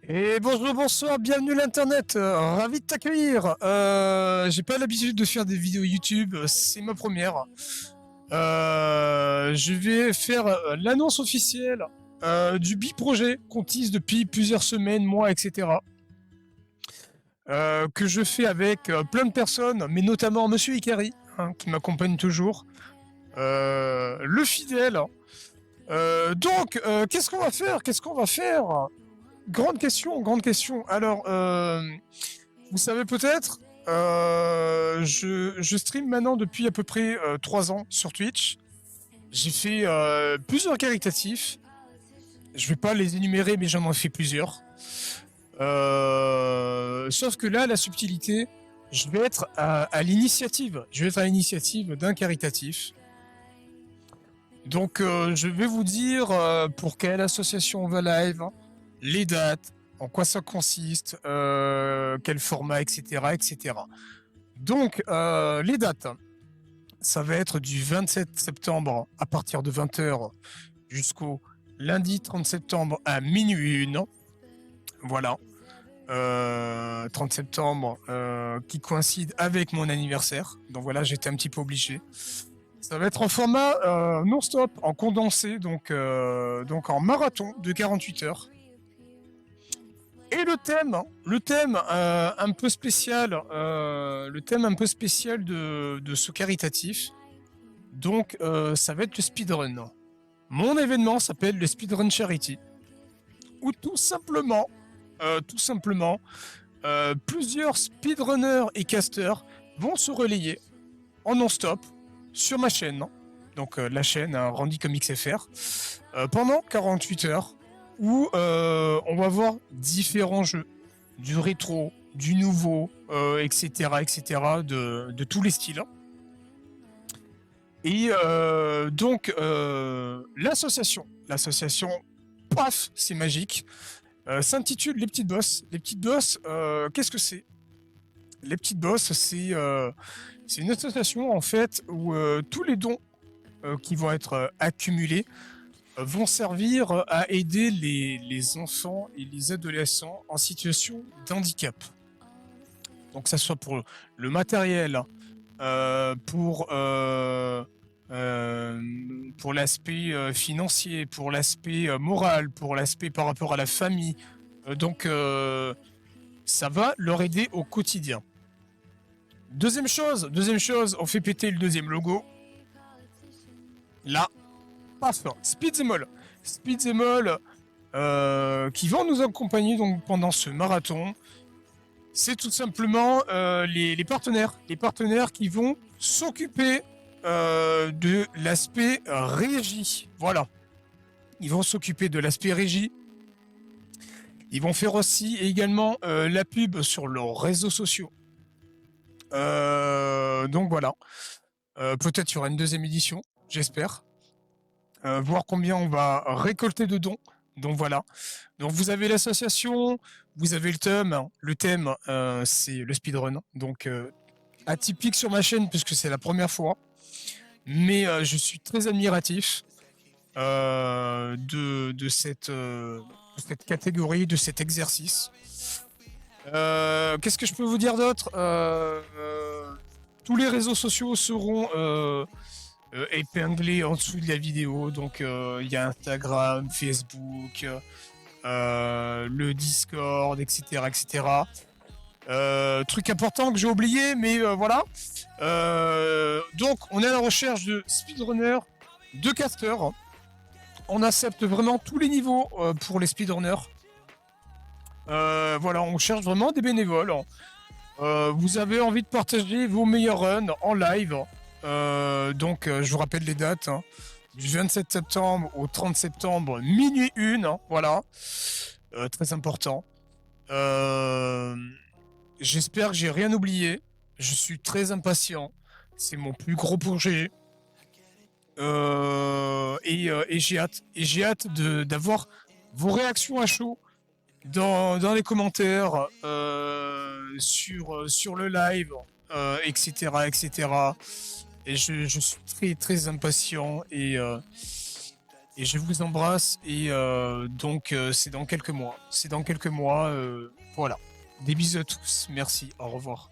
Et bonjour, bonsoir, bienvenue l'internet, ravi de t'accueillir. J'ai pas l'habitude de faire des vidéos YouTube, c'est ma première. Je vais faire l'annonce officielle du bi-projet qu'on tease depuis plusieurs semaines, mois, etc. Que je fais avec plein de personnes, mais notamment Monsieur Ikari, hein, qui m'accompagne toujours, le fidèle. Donc, qu'est-ce qu'on va faire? Qu'est-ce qu'on va faire? Grande question, grande question. Alors, vous savez peut-être, je stream maintenant depuis à peu près 3 ans sur Twitch. J'ai fait plusieurs caritatifs. Je vais pas les énumérer, mais j'en ai fait plusieurs. Sauf que là, la subtilité, je vais être à l'initiative. Je vais être à l'initiative d'un caritatif. Donc, je vais vous dire pour quelle association on va live, hein, les dates, en quoi ça consiste, quel format, etc., etc. Donc, les dates, ça va être du 27 septembre à partir de 20h jusqu'au lundi 30 septembre à minuit 1. Voilà. 30 septembre qui coïncide avec mon anniversaire. Donc voilà, j'étais un petit peu obligé. Ça va être en format non-stop, en condensé, donc en marathon de 48 heures. Et le thème un peu spécial, de ce caritatif, donc ça va être le speedrun. Mon événement s'appelle le Speedrun Charity, où tout simplement, plusieurs speedrunners et casters vont se relayer en non-stop sur ma chaîne, donc la chaîne Randy Comics FR, pendant 48 heures, où on va voir différents jeux, du rétro, du nouveau, etc., etc., de tous les styles. Et donc, l'association, paf, c'est magique, s'intitule Les Petites Bosses. Les Petites Bosses, qu'est-ce que c'est? Les Petites Bosses, c'est une association, en fait, où tous les dons qui vont être accumulés vont servir à aider les enfants et les adolescents en situation d'handicap. Donc, que ça soit pour le matériel, pour l'aspect financier, pour l'aspect moral, pour l'aspect par rapport à la famille. Donc, ça va leur aider au quotidien. Deuxième chose, on fait péter le deuxième logo. Là, paf, Speed the Mall, qui vont nous accompagner donc pendant ce marathon. C'est tout simplement les partenaires qui vont s'occuper de l'aspect régie. Voilà. Ils vont s'occuper de l'aspect régie. Ils vont faire aussi également la pub sur leurs réseaux sociaux. Donc voilà. Peut-être il y aura une deuxième édition, j'espère. Voir combien on va récolter de dons. Donc voilà. Donc vous avez l'association, vous avez le thème. Le thème, c'est le speedrun. Donc atypique sur ma chaîne puisque c'est la première fois. Mais je suis très admiratif de cette catégorie, de cet exercice. Qu'est-ce que je peux vous dire d'autre? Tous les réseaux sociaux seront épinglés en dessous de la vidéo. Donc il y a Instagram, Facebook, le Discord, etc. etc. Truc important que j'ai oublié, mais voilà. Donc on est à la recherche de speedrunners, de casters. On accepte vraiment tous les niveaux pour les speedrunners. Voilà, on cherche vraiment des bénévoles. Vous avez envie de partager vos meilleurs runs en live. Donc je vous rappelle les dates. Du 27 septembre au 30 septembre, minuit 1. Voilà. Très important. J'espère que j'ai rien oublié. Je suis très impatient. C'est mon plus gros projet. Et j'ai hâte. Et j'ai hâte d'avoir vos réactions à chaud dans les commentaires, sur le live, etc., etc. Et je suis très très impatient et je vous embrasse. Et donc, c'est dans quelques mois. C'est dans quelques mois. Voilà. Des bisous à tous. Merci. Au revoir.